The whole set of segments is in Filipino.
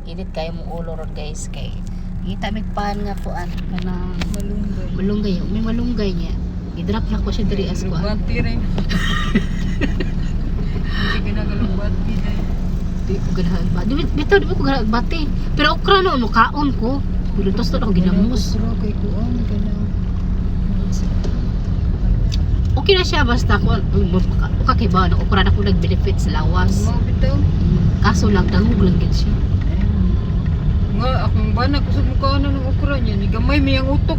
Init kayo mong ulo ron guys kay kita mig pan nga kuan kanang malunggay. May malunggay niya. I-drop na ko siya diri as kuan. Bati rin. Hindi ginagalong bati rin. Di ko ganahan ba. Di ko ganahan bati. Pero okra no kaon ko. Pero tos to ako ginamos. Okra kay kuan kana. Okay na siya basta ko kakiba na okra na ko nag-benefit sa lawas. Mo bitaw. Kaso lang dangog lang gid siya. Nga akong bana ko sa mukha na ng okra niya, ni gamay may ang utok.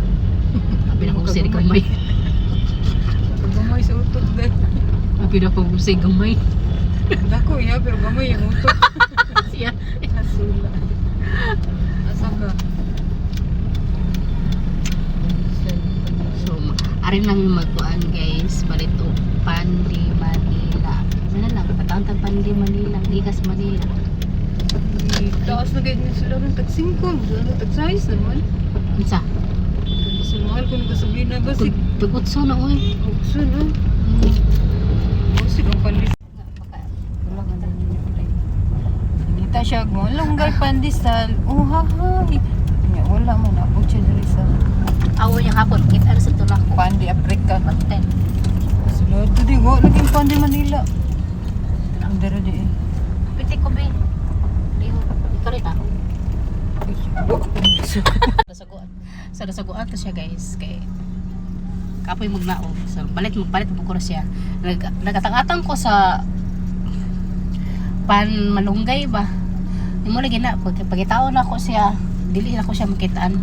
Abi na ko si gamay. Gamay sa utok dai. Abi na ko si gamay. Dako ya pero gamay ang utok. Siya. Asula. Asa ka? So, arin lang yung magkuan guys, balito Pandi Manila. Ano lang, patawag Pandi Manila, Gigas Manila. Taas na ganyan sila rin tag-5, tag-6 naman. Unsa? Sa mahal ko nagkasabihin na basig. Tugutso na oy. Ukso na. Basig ang pandis. Wala nga na yun. Nita siya, malunggay pandesal. Oh, hahay. Wala man ako siya dali sa Awo niya kapon, kita sa tulak ko. Pandi Africa. Content. Sila, di ko, naging Pandi Manila. Ang dara di eh. Piti ko be. Liho, ikaw rin ako. Nasaguan to siya guys. Kay kapoy magnaog. So, balit mo ko na siya. Nagatang-atang ko sa pan malunggay ba. Yung mo lagi na, pagkitaon na ko siya, dili na ko siya makitaan.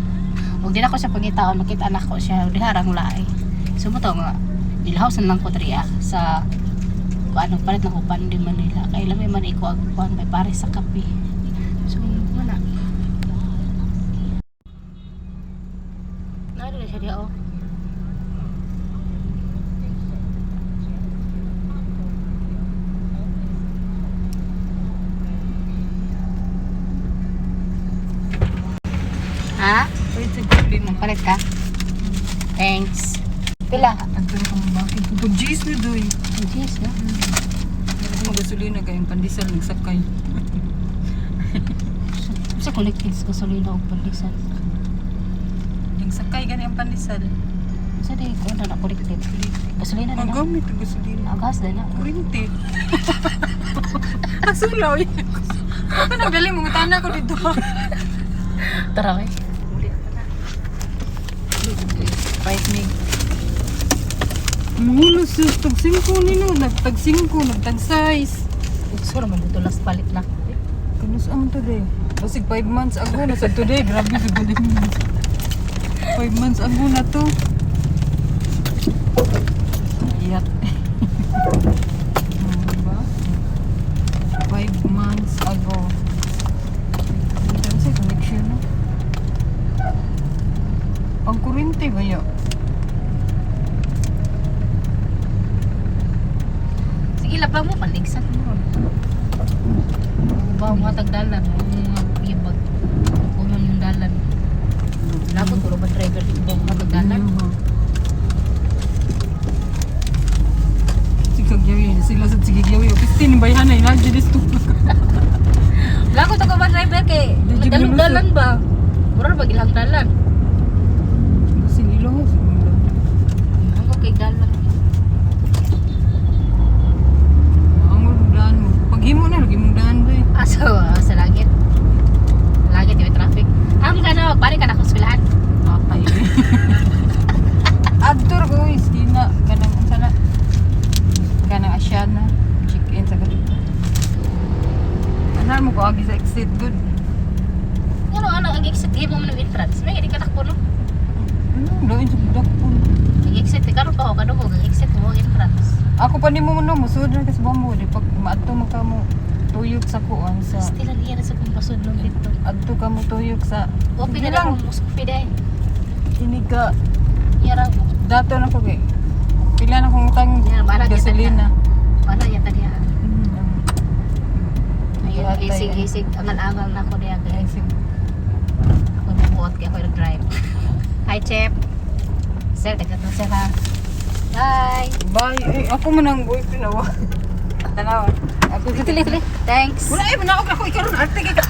Huwag din ako siya pagkitaon, makitaan ako siya, di harang laay. So mo to nga, nilahawsan lang ko diri sa ano, palit na ko Pandi Manila. Kaya lang may man iko agpuan, may pare sa kape. So, wala. Nado na siya diya, oh. Ha? Wait, sa gabi mo. Palit ka? Thanks. Pila? Ang tara ka mabakit. Pag-jeez mo doy. Jeez, no? Magasolina kayong pandesal nagsakay. Sa collective gasolina o pandisan. Yung sakay gani ang pandesal. Sa di ko na collective. Gasolina na na. Magamit ang gasolina. Agas na na. Kurinti. Asulaw yun. Ako nagdali mo tana ko dito. Tara eh. Fight me. Mulo sis, tag-5 nino, nagtag-5, nagtag-6. Sure man dito last palit na. Kanus ang today. Basig 5 months ago na sa today, grabe sa galing mo. 5 months ago na to. Iyat. Diba? 5 months ago. Ito sa connection no? Ang kurente ba yun? Sige, lapang mo, paligsan mo. Ba, mga tagdalan, mga ibag. Kunan yung dalan. Labot, puro ba driver dito mga tagdalan? Sigagyawi, sila sa sigagyawi. Pistin, bayan na, inadyo dito. Labot ako ba driver kay nagdalong-dalan ba? Mura ba ilang dalan? Sinilo mo, sinilo. Ako kay dalan. Ang muludan mo. Paghimo na, lagi mong daan ba eh. So, sa langit. Langit yung traffic. Ang ka balik ka na kuskulaan. Patay. Adtor ko, iskina. Kanang sana. Kanang Asyana. Check-in sa ganito. Anan mo ko agi sa exit good. Ano, ang exit mo man ng entrance. May hindi ka takpo no? Doon sa budak po. Ang exit, karon pa ako kadungog. Ang exit mo, entrance. Ako pa ni mo no, musud na kasi bambo. Di pag maadto mo ka mo tuyok sa kuan sa... Still ang iyan sa kung pasod lang dito. Adto ka mo tuyok sa... Open na lang, muskopi dahil. Ini ka... Yarang mo. Dato na ko kay. Pila na kong utang gasolina. Mana yata dia. Ayun, Yata isig-isig. Angal-angal na ako niya. Ay, sige. Ako nabuot kaya ako nag-drive. Hi, Chef. Sir, tagatong sir ha. Bye. Bye. Ay, ako man ang boyfriend awa. Tanawa. Ako Tuloy. Thanks. wala ay manawag ako ikaron arte kay ka.